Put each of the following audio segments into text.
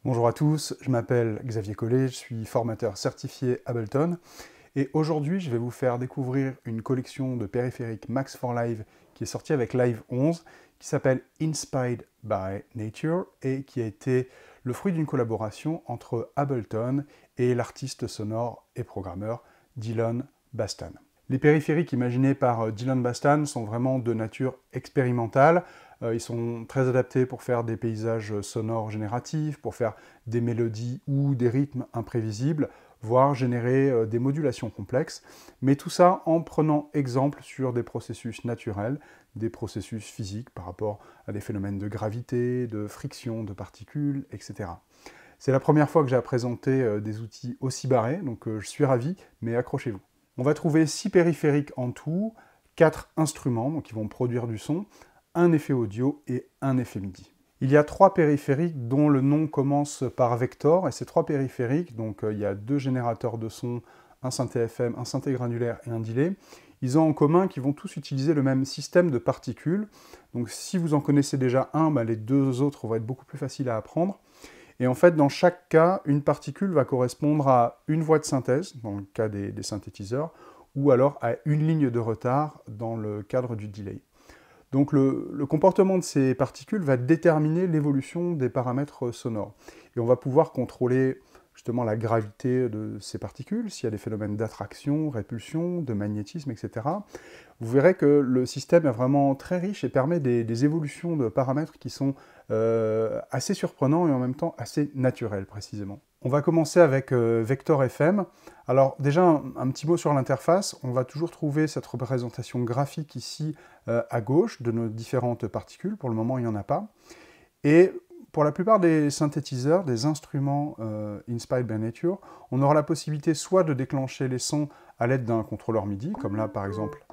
Bonjour à tous, je m'appelle Xavier Collet, je suis formateur certifié Ableton et aujourd'hui je vais vous faire découvrir une collection de périphériques Max for Live qui est sortie avec Live 11 qui s'appelle Inspired by Nature et qui a été le fruit d'une collaboration entre Ableton et l'artiste sonore et programmeur Dylan Bastan. Les périphériques imaginés par Dylan Bastan sont vraiment de nature expérimentale. Ils sont très adaptés pour faire des paysages sonores génératifs, pour faire des mélodies ou des rythmes imprévisibles, voire générer des modulations complexes, mais tout ça en prenant exemple sur des processus naturels, des processus physiques par rapport à des phénomènes de gravité, de friction, de particules, etc. C'est la première fois que j'ai à présenter des outils aussi barrés, donc je suis ravi, mais accrochez-vous. On va trouver 6 périphériques en tout, 4 instruments donc qui vont produire du son, un effet audio et un effet MIDI. Il y a 3 périphériques dont le nom commence par Vector, et ces 3 périphériques, donc il y a 2 générateurs de son, un synthé FM, un synthé granulaire et un delay. Ils ont en commun qu'ils vont tous utiliser le même système de particules. Donc si vous en connaissez déjà un, les 2 autres vont être beaucoup plus faciles à apprendre. Et en fait, dans chaque cas, une particule va correspondre à une voie de synthèse, dans le cas des synthétiseurs, ou alors à une ligne de retard dans le cadre du delay. Donc le comportement de ces particules va déterminer l'évolution des paramètres sonores. Et on va pouvoir contrôler justement la gravité de ces particules, s'il y a des phénomènes d'attraction, répulsion, de magnétisme, etc. Vous verrez que le système est vraiment très riche et permet des évolutions de paramètres qui sont assez surprenants et en même temps assez naturels précisément. On va commencer avec Vector FM. Alors déjà, un petit mot sur l'interface. On va toujours trouver cette représentation graphique ici à gauche de nos différentes particules. Pour le moment, il n'y en a pas. Et pour la plupart des synthétiseurs, des instruments Inspired by Nature, on aura la possibilité soit de déclencher les sons à l'aide d'un contrôleur MIDI, comme là par exemple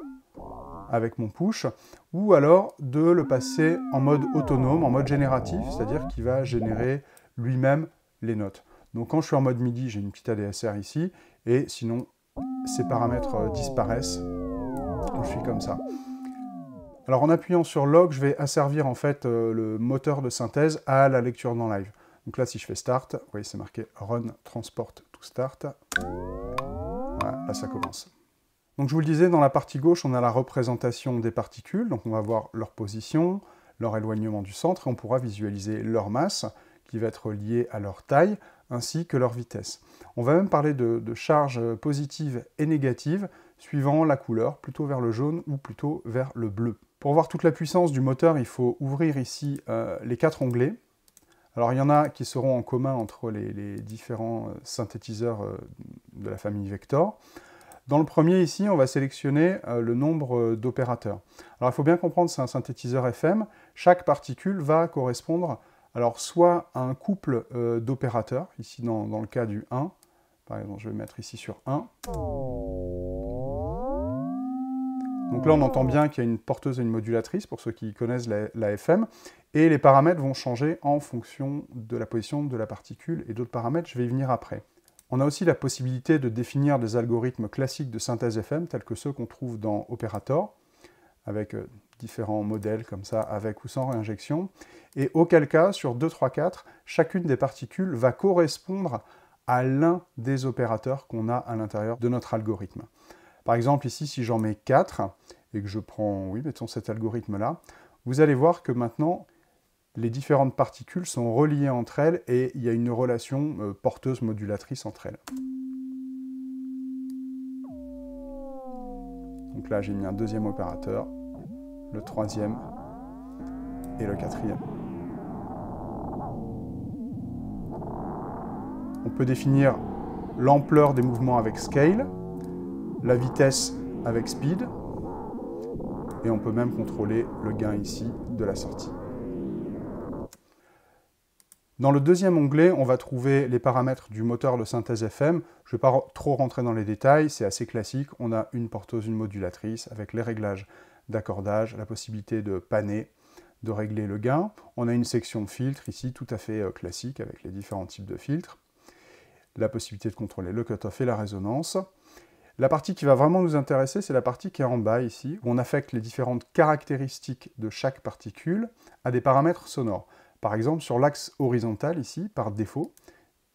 avec mon push, ou alors de le passer en mode autonome, en mode génératif, c'est-à-dire qu'il va générer lui-même les notes. Donc quand je suis en mode MIDI, j'ai une petite ADSR ici, et sinon, ces paramètres disparaissent. Je suis comme ça. Alors en appuyant sur Log, je vais asservir en fait le moteur de synthèse à la lecture dans live. Donc là, si je fais Start, vous voyez, c'est marqué Run Transport to Start. Voilà, là ça commence. Donc je vous le disais, dans la partie gauche, on a la représentation des particules, donc on va voir leur position, leur éloignement du centre, et on pourra visualiser leur masse, qui va être liée à leur taille, ainsi que leur vitesse. On va même parler de charges positives et négatives, suivant la couleur, plutôt vers le jaune ou plutôt vers le bleu. Pour voir toute la puissance du moteur, il faut ouvrir ici les 4 onglets. Alors il y en a qui seront en commun entre les différents synthétiseurs de la famille Vector. Dans le premier, ici, on va sélectionner le nombre d'opérateurs. Alors, il faut bien comprendre, c'est un synthétiseur FM. Chaque particule va correspondre, alors, soit à un couple d'opérateurs, ici dans le cas du 1. Par exemple, je vais mettre ici sur 1. Donc là, on entend bien qu'il y a une porteuse et une modulatrice, pour ceux qui connaissent la FM. Et les paramètres vont changer en fonction de la position de la particule et d'autres paramètres, je vais y venir après. On a aussi la possibilité de définir des algorithmes classiques de synthèse FM, tels que ceux qu'on trouve dans Operator, avec différents modèles comme ça, avec ou sans réinjection. Et auquel cas, sur 2, 3, 4, chacune des particules va correspondre à l'un des opérateurs qu'on a à l'intérieur de notre algorithme. Par exemple, ici, si j'en mets 4, et que je prends, oui, mettons cet algorithme-là, vous allez voir que maintenant, les différentes particules sont reliées entre elles et il y a une relation porteuse-modulatrice entre elles. Donc là, j'ai mis un deuxième opérateur, le troisième et le quatrième. On peut définir l'ampleur des mouvements avec Scale, la vitesse avec Speed, et on peut même contrôler le gain ici de la sortie. Dans le deuxième onglet, on va trouver les paramètres du moteur de synthèse FM. Je ne vais pas trop rentrer dans les détails, c'est assez classique. On a une porteuse, une modulatrice, avec les réglages d'accordage, la possibilité de panner, de régler le gain. On a une section de filtres ici, tout à fait classique, avec les différents types de filtres. La possibilité de contrôler le cutoff et la résonance. La partie qui va vraiment nous intéresser, c'est la partie qui est en bas ici, où on affecte les différentes caractéristiques de chaque particule à des paramètres sonores. Par exemple, sur l'axe horizontal, ici, par défaut,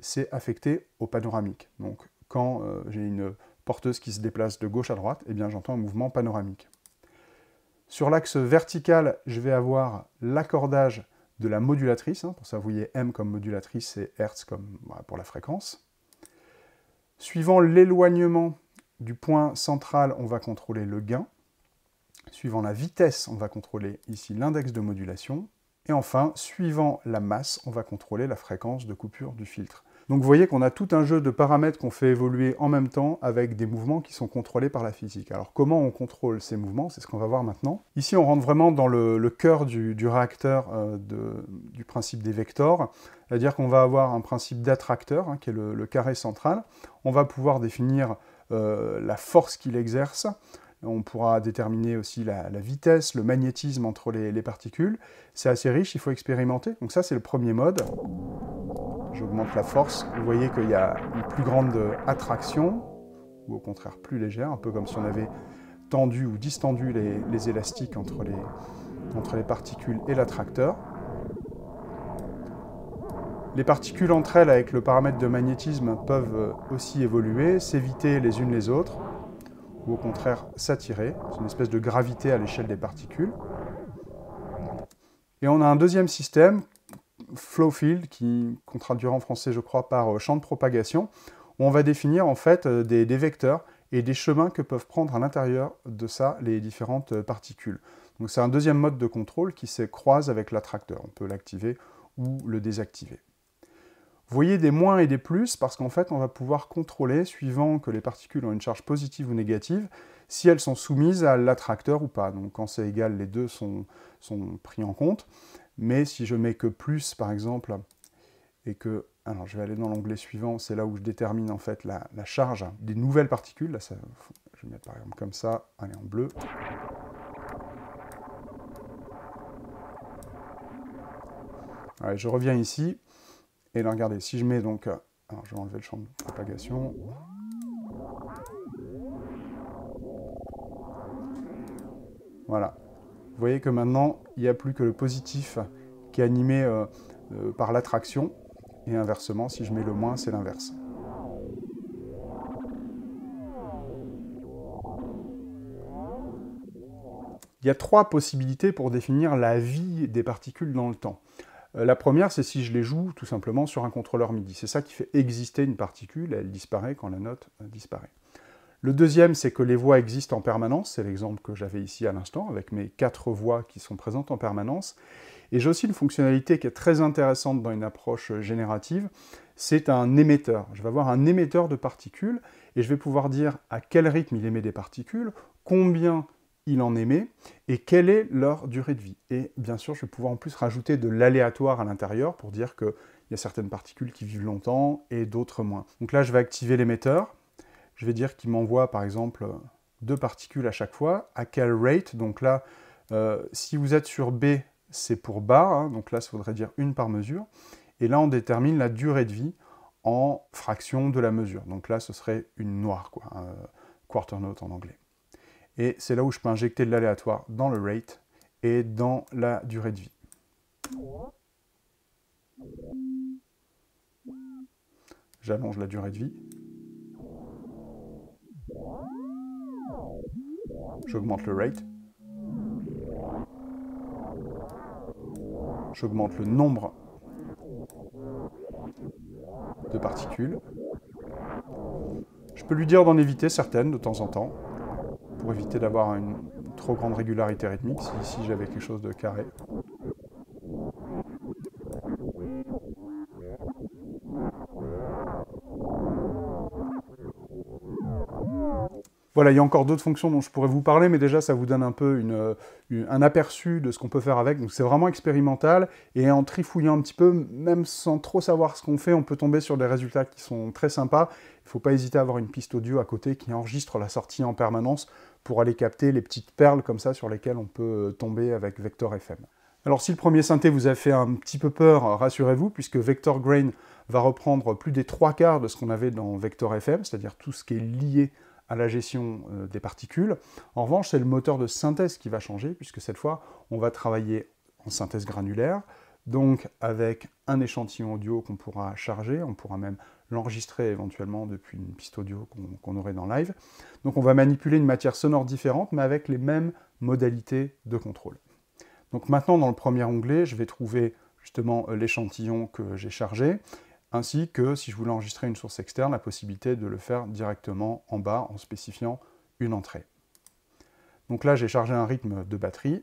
c'est affecté au panoramique. Donc, quand j'ai une porteuse qui se déplace de gauche à droite, eh bien, j'entends un mouvement panoramique. Sur l'axe vertical, je vais avoir l'accordage de la modulatrice. Pour ça, vous voyez M comme modulatrice et Hertz comme pour la fréquence. Suivant l'éloignement du point central, on va contrôler le gain. Suivant la vitesse, on va contrôler ici l'index de modulation. Et enfin, suivant la masse, on va contrôler la fréquence de coupure du filtre. Donc vous voyez qu'on a tout un jeu de paramètres qu'on fait évoluer en même temps avec des mouvements qui sont contrôlés par la physique. Alors comment on contrôle ces mouvements? C'est ce qu'on va voir maintenant. Ici, on rentre vraiment dans le cœur du réacteur du principe des vecteurs, c'est-à-dire qu'on va avoir un principe d'attracteur, qui est le carré central. On va pouvoir définir la force qu'il exerce. On pourra déterminer aussi la vitesse, le magnétisme entre les particules. C'est assez riche, il faut expérimenter. Donc ça, c'est le premier mode. J'augmente la force. Vous voyez qu'il y a une plus grande attraction, ou au contraire plus légère, un peu comme si on avait tendu ou distendu les élastiques entre les particules et l'attracteur. Les particules entre elles, avec le paramètre de magnétisme, peuvent aussi évoluer, s'éviter les unes les autres, ou au contraire s'attirer. C'est une espèce de gravité à l'échelle des particules. Et on a un deuxième système, flow field, qu'on traduira en français, je crois, par champ de propagation, où on va définir en fait des vecteurs et des chemins que peuvent prendre à l'intérieur de ça les différentes particules. Donc c'est un deuxième mode de contrôle qui se croise avec l'attracteur. On peut l'activer ou le désactiver. Vous voyez des moins et des plus parce qu'en fait on va pouvoir contrôler, suivant que les particules ont une charge positive ou négative, si elles sont soumises à l'attracteur ou pas. Donc quand c'est égal, les deux sont pris en compte. Mais si je mets que plus, par exemple, et que... Alors, je vais aller dans l'onglet suivant, c'est là où je détermine en fait la charge des nouvelles particules. Là, je vais mettre par exemple comme ça, allez, en bleu. Allez, je reviens ici, et là, regardez, si je mets donc... Alors, je vais enlever le champ de propagation. Voilà. Vous voyez que maintenant, il n'y a plus que le positif qui est animé par l'attraction, et inversement, si je mets le moins, c'est l'inverse. Il y a trois possibilités pour définir la vie des particules dans le temps. La première, c'est si je les joue tout simplement sur un contrôleur MIDI. C'est ça qui fait exister une particule, elle disparaît quand la note disparaît. Le deuxième, c'est que les voix existent en permanence, c'est l'exemple que j'avais ici à l'instant, avec mes 4 voix qui sont présentes en permanence. Et j'ai aussi une fonctionnalité qui est très intéressante dans une approche générative, c'est un émetteur. Je vais avoir un émetteur de particules, et je vais pouvoir dire à quel rythme il émet des particules, combien il en émet, et quelle est leur durée de vie. Et bien sûr, je vais pouvoir en plus rajouter de l'aléatoire à l'intérieur, pour dire qu'il y a certaines particules qui vivent longtemps, et d'autres moins. Donc là, je vais activer l'émetteur. Je vais dire qu'il m'envoie par exemple 2 particules à chaque fois. À quel rate? Donc là, si vous êtes sur B, c'est pour bar, donc là, ça voudrait dire 1 par mesure. Et là, on détermine la durée de vie en fraction de la mesure. Donc là, ce serait une noire, quoi, quarter note en anglais. Et c'est là où je peux injecter de l'aléatoire dans le rate et dans la durée de vie. J'allonge la durée de vie. J'augmente le rate. J'augmente le nombre de particules. Je peux lui dire d'en éviter certaines de temps en temps, pour éviter d'avoir une trop grande régularité rythmique, si ici j'avais quelque chose de carré. Voilà, il y a encore d'autres fonctions dont je pourrais vous parler, mais déjà ça vous donne un peu un aperçu de ce qu'on peut faire avec. Donc c'est vraiment expérimental, et en trifouillant un petit peu, même sans trop savoir ce qu'on fait, on peut tomber sur des résultats qui sont très sympas. Il ne faut pas hésiter à avoir une piste audio à côté qui enregistre la sortie en permanence pour aller capter les petites perles comme ça sur lesquelles on peut tomber avec Vector FM. Alors si le premier synthé vous a fait un petit peu peur, rassurez-vous, puisque Vector Grain va reprendre plus des 3/4 de ce qu'on avait dans Vector FM, c'est-à-dire tout ce qui est lié à la gestion des particules. En revanche, c'est le moteur de synthèse qui va changer, puisque cette fois, on va travailler en synthèse granulaire, donc avec un échantillon audio qu'on pourra charger, on pourra même l'enregistrer éventuellement depuis une piste audio qu'on aurait dans Live. Donc on va manipuler une matière sonore différente, mais avec les mêmes modalités de contrôle. Donc maintenant, dans le premier onglet, je vais trouver justement l'échantillon que j'ai chargé, ainsi que, si je voulais enregistrer une source externe, la possibilité de le faire directement en bas en spécifiant une entrée. Donc là, j'ai chargé un rythme de batterie.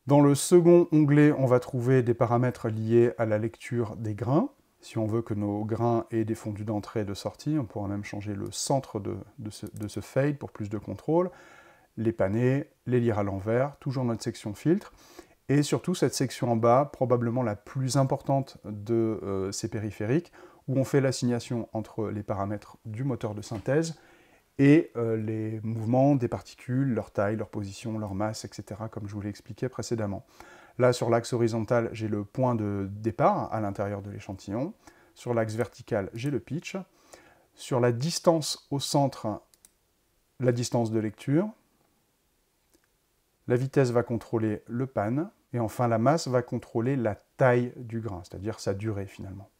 Dans le second onglet, on va trouver des paramètres liés à la lecture des grains. Si on veut que nos grains aient des fondus d'entrée et de sortie, on pourra même changer le centre de ce fade pour plus de contrôle, les panner, les lire à l'envers, toujours notre section filtre, et surtout cette section en bas, probablement la plus importante de ces périphériques, où on fait l'assignation entre les paramètres du moteur de synthèse et les mouvements des particules, leur taille, leur position, leur masse, etc., comme je vous l'ai expliqué précédemment. Là, sur l'axe horizontal, j'ai le point de départ à l'intérieur de l'échantillon. Sur l'axe vertical, j'ai le pitch. Sur la distance au centre, la distance de lecture. La vitesse va contrôler le pan. Et enfin, la masse va contrôler la taille du grain, c'est-à-dire sa durée finalement.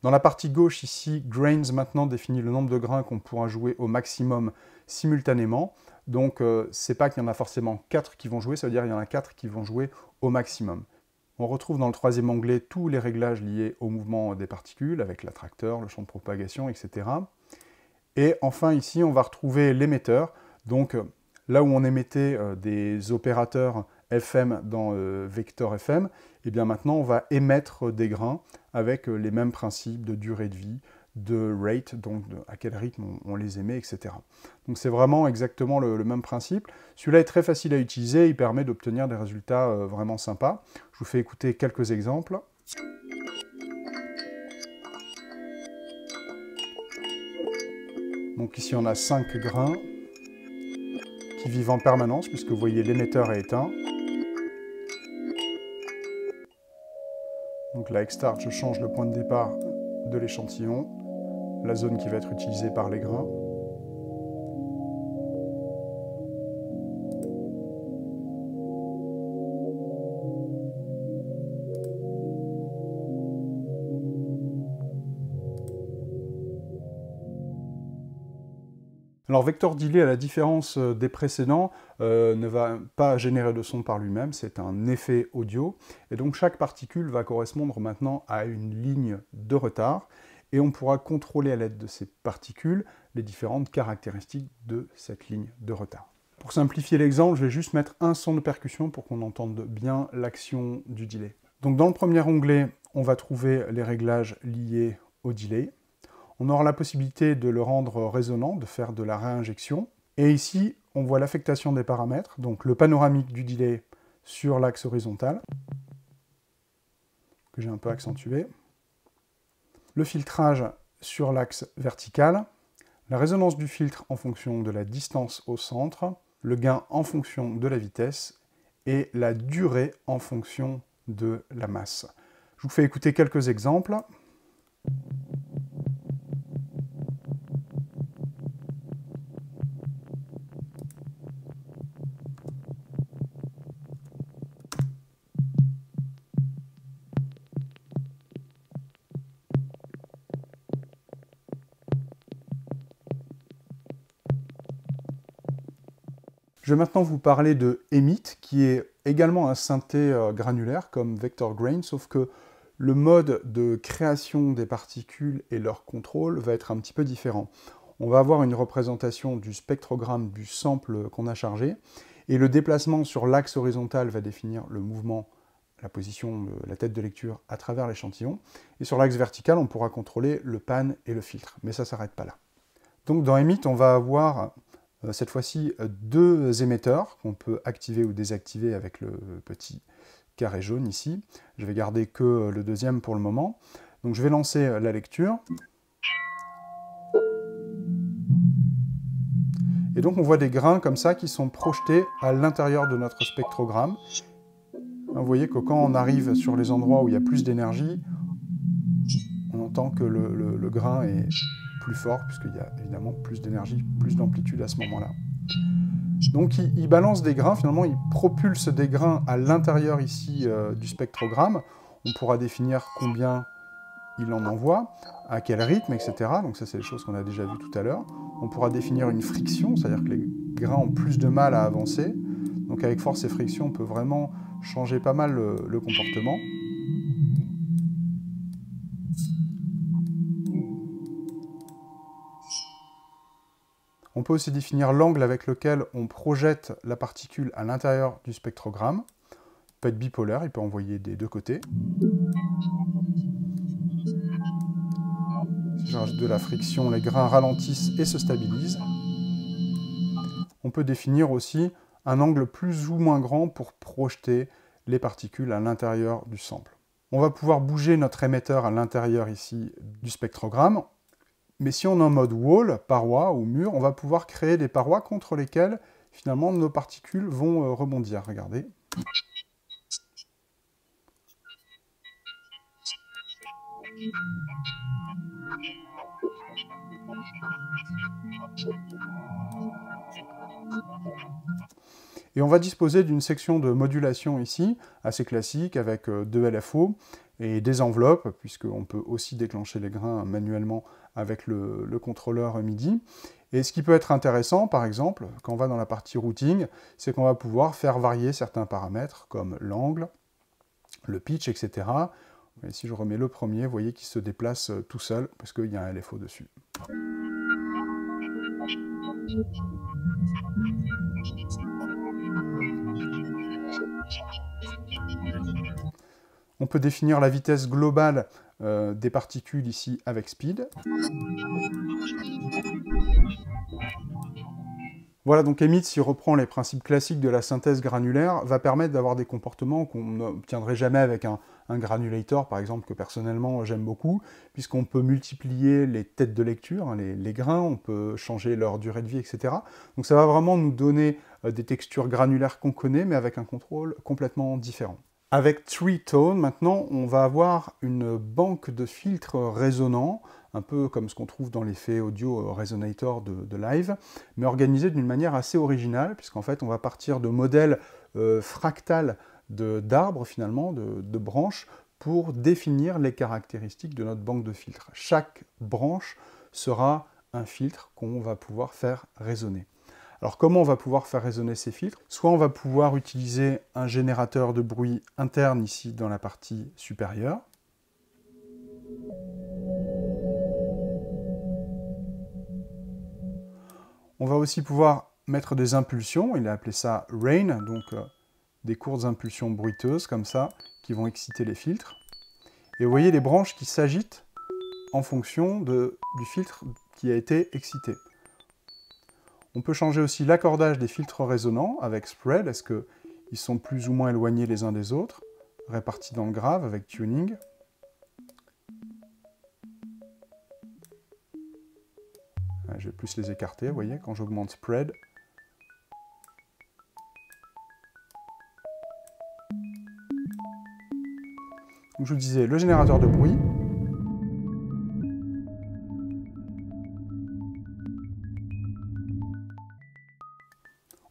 Dans la partie gauche ici, Grains maintenant définit le nombre de grains qu'on pourra jouer au maximum simultanément. Donc c'est pas qu'il y en a forcément 4 qui vont jouer, ça veut dire qu'il y en a 4 qui vont jouer au maximum. On retrouve dans le troisième onglet tous les réglages liés au mouvement des particules, avec l'attracteur, le champ de propagation, etc. Et enfin ici, on va retrouver l'émetteur. Donc là où on émettait des opérateurs FM dans Vector FM, et bien maintenant on va émettre des grains avec les mêmes principes de durée de vie, de rate, donc à quel rythme on les émet, etc. Donc c'est vraiment exactement le même principe. Celui-là est très facile à utiliser, il permet d'obtenir des résultats vraiment sympas. Je vous fais écouter quelques exemples. Donc ici on a 5 grains qui vivent en permanence, puisque vous voyez l'émetteur est éteint. Donc là, Xstart, je change le point de départ de l'échantillon, la zone qui va être utilisée par les grains. Alors Vector Delay, à la différence des précédents, ne va pas générer de son par lui-même, c'est un effet audio, et donc chaque particule va correspondre maintenant à une ligne de retard, et on pourra contrôler à l'aide de ces particules les différentes caractéristiques de cette ligne de retard. Pour simplifier l'exemple, je vais juste mettre un son de percussion pour qu'on entende bien l'action du delay. Donc dans le premier onglet, on va trouver les réglages liés au delay. On aura la possibilité de le rendre résonnant, de faire de la réinjection. Et ici, on voit l'affectation des paramètres, donc le panoramique du delay sur l'axe horizontal, que j'ai un peu accentué, le filtrage sur l'axe vertical, la résonance du filtre en fonction de la distance au centre, le gain en fonction de la vitesse, et la durée en fonction de la masse. Je vous fais écouter quelques exemples. Je vais maintenant vous parler de Emit, qui est également un synthé granulaire comme Vector Grain, sauf que le mode de création des particules et leur contrôle va être un petit peu différent. On va avoir une représentation du spectrogramme du sample qu'on a chargé, et le déplacement sur l'axe horizontal va définir le mouvement, la position de la tête de lecture à travers l'échantillon, et sur l'axe vertical, on pourra contrôler le pan et le filtre, mais ça ne s'arrête pas là. Donc dans Emit, on va avoir cette fois-ci 2 émetteurs qu'on peut activer ou désactiver avec le petit carré jaune ici. Je vais garder que le deuxième pour le moment. Donc je vais lancer la lecture. Et donc on voit des grains comme ça qui sont projetés à l'intérieur de notre spectrogramme. Vous voyez que quand on arrive sur les endroits où il y a plus d'énergie, on entend que le grain est plus fort, puisqu'il y a évidemment plus d'énergie, plus d'amplitude à ce moment-là. Donc il balance des grains, finalement il propulse des grains à l'intérieur ici du spectrogramme. On pourra définir combien il en envoie, à quel rythme, etc. Donc ça c'est des choses qu'on a déjà vues tout à l'heure. On pourra définir une friction, c'est-à-dire que les grains ont plus de mal à avancer. Donc avec force et friction, on peut vraiment changer pas mal le comportement. On peut aussi définir l'angle avec lequel on projette la particule à l'intérieur du spectrogramme. Il peut être bipolaire, il peut envoyer des deux côtés. Si je rajoute de la friction, les grains ralentissent et se stabilisent. On peut définir aussi un angle plus ou moins grand pour projeter les particules à l'intérieur du sample. On va pouvoir bouger notre émetteur à l'intérieur ici du spectrogramme. Mais si on est en mode wall, paroi ou mur, on va pouvoir créer des parois contre lesquelles, finalement, nos particules vont rebondir. Regardez. Et on va disposer d'une section de modulation ici, assez classique, avec deux LFO et des enveloppes, puisqu'on peut aussi déclencher les grains manuellement avec le contrôleur MIDI. Et ce qui peut être intéressant, par exemple, quand on va dans la partie routing, c'est qu'on va pouvoir faire varier certains paramètres, comme l'angle, le pitch, etc. Et si je remets le premier, vous voyez qu'il se déplace tout seul, parce qu'il y a un LFO dessus. On peut définir la vitesse globale des particules ici avec speed. Voilà, donc Emit, s'il reprend les principes classiques de la synthèse granulaire, va permettre d'avoir des comportements qu'on n'obtiendrait jamais avec un granulator, par exemple, que personnellement j'aime beaucoup, puisqu'on peut multiplier les têtes de lecture, hein, les grains, on peut changer leur durée de vie, etc. Donc ça va vraiment nous donner des textures granulaires qu'on connaît, mais avec un contrôle complètement différent. Avec Three-Tone, maintenant, on va avoir une banque de filtres résonnants, un peu comme ce qu'on trouve dans l'effet audio Resonator de Live, mais organisé d'une manière assez originale, puisqu'en fait, on va partir de modèles fractales d'arbres, finalement, de branches, pour définir les caractéristiques de notre banque de filtres. Chaque branche sera un filtre qu'on va pouvoir faire résonner. Alors comment on va pouvoir faire résonner ces filtres? Soit on va pouvoir utiliser un générateur de bruit interne ici dans la partie supérieure. On va aussi pouvoir mettre des impulsions, il a appelé ça rain, donc des courtes impulsions bruiteuses comme ça, qui vont exciter les filtres. Et vous voyez les branches qui s'agitent en fonction du filtre qui a été excité. On peut changer aussi l'accordage des filtres résonnants avec spread, est-ce qu'ils sont plus ou moins éloignés les uns des autres, répartis dans le grave avec tuning. Je vais plus les écarter, vous voyez, quand j'augmente spread. Donc je vous disais, le générateur de bruit.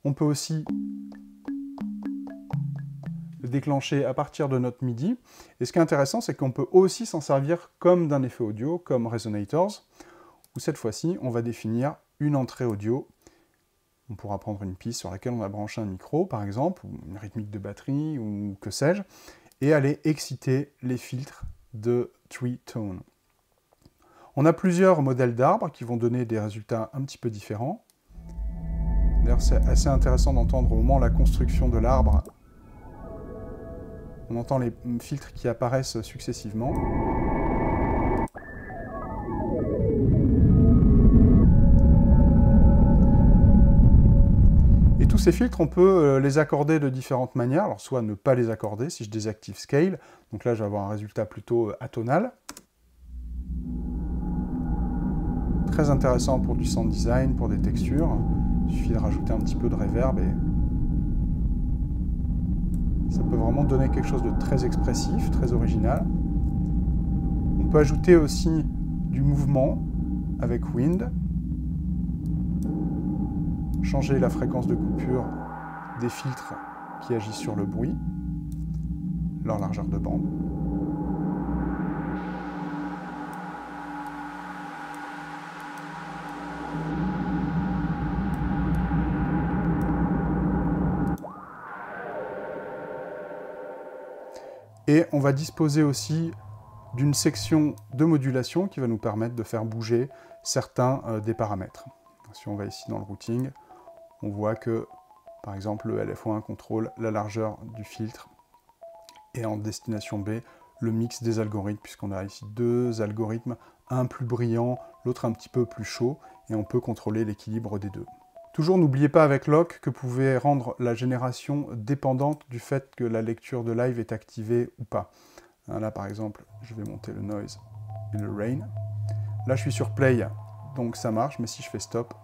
On peut aussi le déclencher à partir de notre MIDI. Et ce qui est intéressant, c'est qu'on peut aussi s'en servir comme d'un effet audio, comme Resonators, où cette fois-ci, on va définir une entrée audio. On pourra prendre une piste sur laquelle on a branché un micro, par exemple, ou une rythmique de batterie, ou que sais-je, et aller exciter les filtres de Three-Tone. On a plusieurs modèles d'arbres qui vont donner des résultats un petit peu différents. D'ailleurs, c'est assez intéressant d'entendre au moment la construction de l'arbre. On entend les filtres qui apparaissent successivement. Et tous ces filtres, on peut les accorder de différentes manières. Alors, soit ne pas les accorder si je désactive Scale. Donc là, je vais avoir un résultat plutôt atonal. Très intéressant pour du sound design, pour des textures. Il suffit de rajouter un petit peu de reverb et ça peut vraiment donner quelque chose de très expressif, très original. On peut ajouter aussi du mouvement, avec Wind, changer la fréquence de coupure des filtres qui agissent sur le bruit, leur largeur de bande. Et on va disposer aussi d'une section de modulation qui va nous permettre de faire bouger certains des paramètres. Si on va ici dans le routing, on voit que, par exemple, le LFO1 contrôle la largeur du filtre et en destination B, le mix des algorithmes, puisqu'on a ici deux algorithmes, un plus brillant, l'autre un petit peu plus chaud, et on peut contrôler l'équilibre des deux. Toujours, n'oubliez pas avec Lock que vous pouvez rendre la génération dépendante du fait que la lecture de live est activée ou pas. Là, par exemple, je vais monter le noise et le rain. Là, je suis sur play, donc ça marche, mais si je fais stop,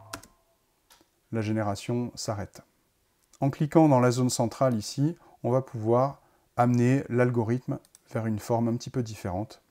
la génération s'arrête. En cliquant dans la zone centrale ici, on va pouvoir amener l'algorithme vers une forme un petit peu différente.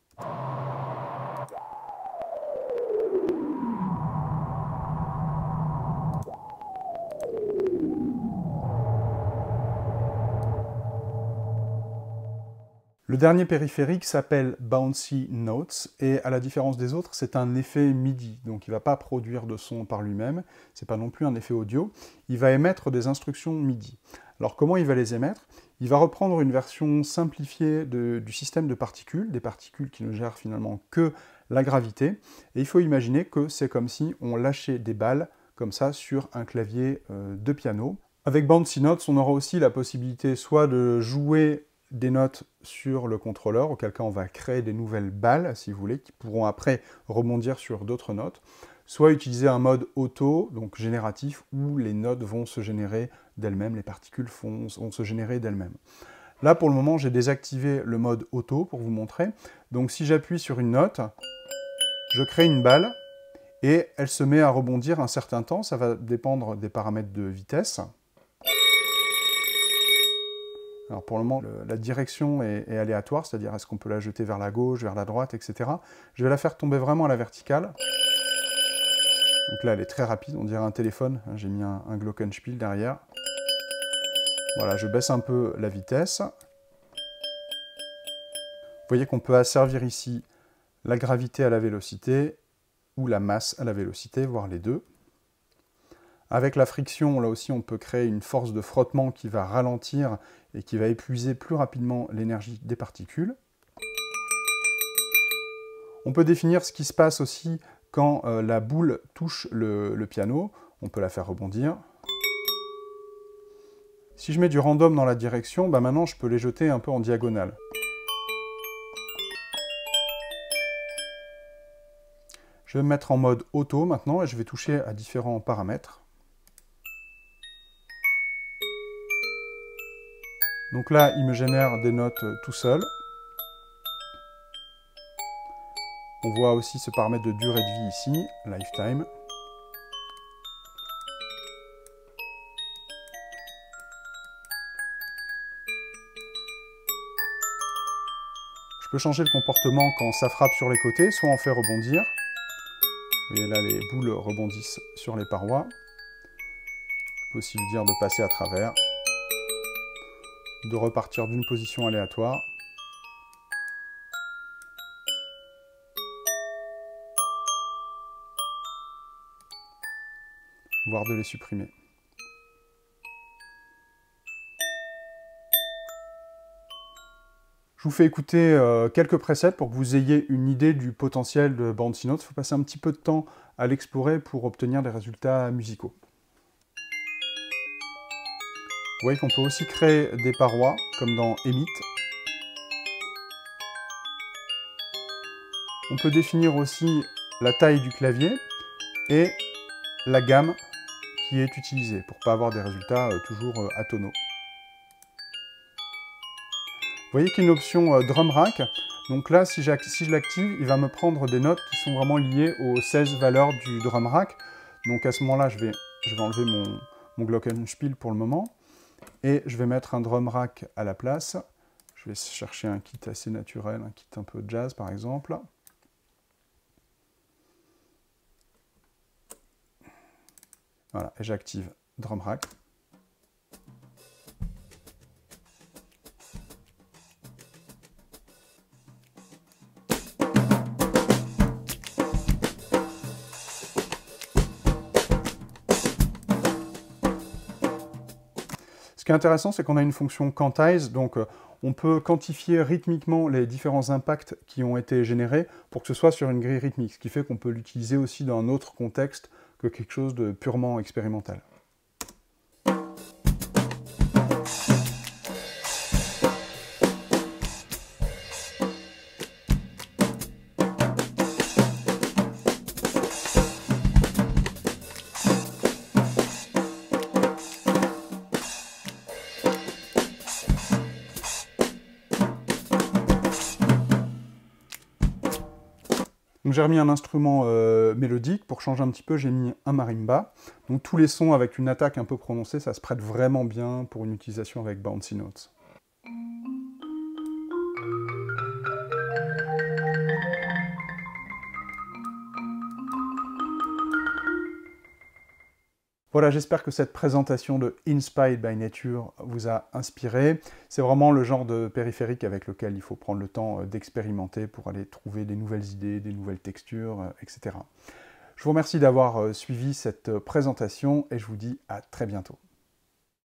Le dernier périphérique s'appelle Bouncy Notes et à la différence des autres, c'est un effet MIDI. Donc il ne va pas produire de son par lui-même, ce n'est pas non plus un effet audio. Il va émettre des instructions MIDI. Alors comment il va les émettre? Il va reprendre une version simplifiée du système de particules, des particules qui ne gèrent finalement que la gravité. Et il faut imaginer que c'est comme si on lâchait des balles comme ça sur un clavier de piano. Avec Bouncy Notes, on aura aussi la possibilité soit de jouer des notes sur le contrôleur, auquel cas on va créer des nouvelles balles, si vous voulez, qui pourront après rebondir sur d'autres notes, soit utiliser un mode auto, donc génératif, où les notes vont se générer d'elles-mêmes, les particules vont se générer d'elles-mêmes. Là, pour le moment, j'ai désactivé le mode auto pour vous montrer. Donc si j'appuie sur une note, je crée une balle, et elle se met à rebondir un certain temps, ça va dépendre des paramètres de vitesse. Alors pour le moment, la direction est aléatoire, c'est-à-dire est-ce qu'on peut la jeter vers la gauche, vers la droite, etc. Je vais la faire tomber vraiment à la verticale. Donc là, elle est très rapide, on dirait un téléphone. J'ai mis un glockenspiel derrière. Voilà, je baisse un peu la vitesse. Vous voyez qu'on peut asservir ici la gravité à la vélocité ou la masse à la vélocité, voire les deux. Avec la friction, là aussi, on peut créer une force de frottement qui va ralentir et qui va épuiser plus rapidement l'énergie des particules. On peut définir ce qui se passe aussi quand la boule touche le piano. On peut la faire rebondir. Si je mets du random dans la direction, maintenant je peux les jeter un peu en diagonale. Je vais me mettre en mode auto maintenant et je vais toucher à différents paramètres. Donc là, il me génère des notes tout seul. On voit aussi ce paramètre de durée de vie ici, lifetime. Je peux changer le comportement quand ça frappe sur les côtés, soit on fait rebondir. Vous voyez là, les boules rebondissent sur les parois. Je peux aussi lui dire de passer à travers, de repartir d'une position aléatoire. Voire de les supprimer. Je vous fais écouter quelques presets pour que vous ayez une idée du potentiel de Bouncy Notes. Il faut passer un petit peu de temps à l'explorer pour obtenir des résultats musicaux. Vous voyez qu'on peut aussi créer des parois, comme dans Emit. On peut définir aussi la taille du clavier et la gamme qui est utilisée, pour ne pas avoir des résultats toujours atonaux. Vous voyez qu'il y a une option Drum Rack. Donc là, si je l'active, il va me prendre des notes qui sont vraiment liées aux 16 valeurs du Drum Rack. Donc à ce moment-là, je vais enlever mon glockenspiel pour le moment. Et je vais mettre un Drum Rack à la place. Je vais chercher un kit assez naturel, un kit un peu jazz par exemple. Voilà, et j'active Drum Rack. Ce qui est intéressant, c'est qu'on a une fonction quantize, donc on peut quantifier rythmiquement les différents impacts qui ont été générés pour que ce soit sur une grille rythmique, ce qui fait qu'on peut l'utiliser aussi dans un autre contexte que quelque chose de purement expérimental. Donc j'ai remis un instrument mélodique. Pour changer un petit peu, j'ai mis un marimba. Donc tous les sons avec une attaque un peu prononcée, ça se prête vraiment bien pour une utilisation avec Bouncy Notes. Voilà, j'espère que cette présentation de Inspired by Nature vous a inspiré. C'est vraiment le genre de périphérique avec lequel il faut prendre le temps d'expérimenter pour aller trouver des nouvelles idées, des nouvelles textures, etc. Je vous remercie d'avoir suivi cette présentation et je vous dis à très bientôt.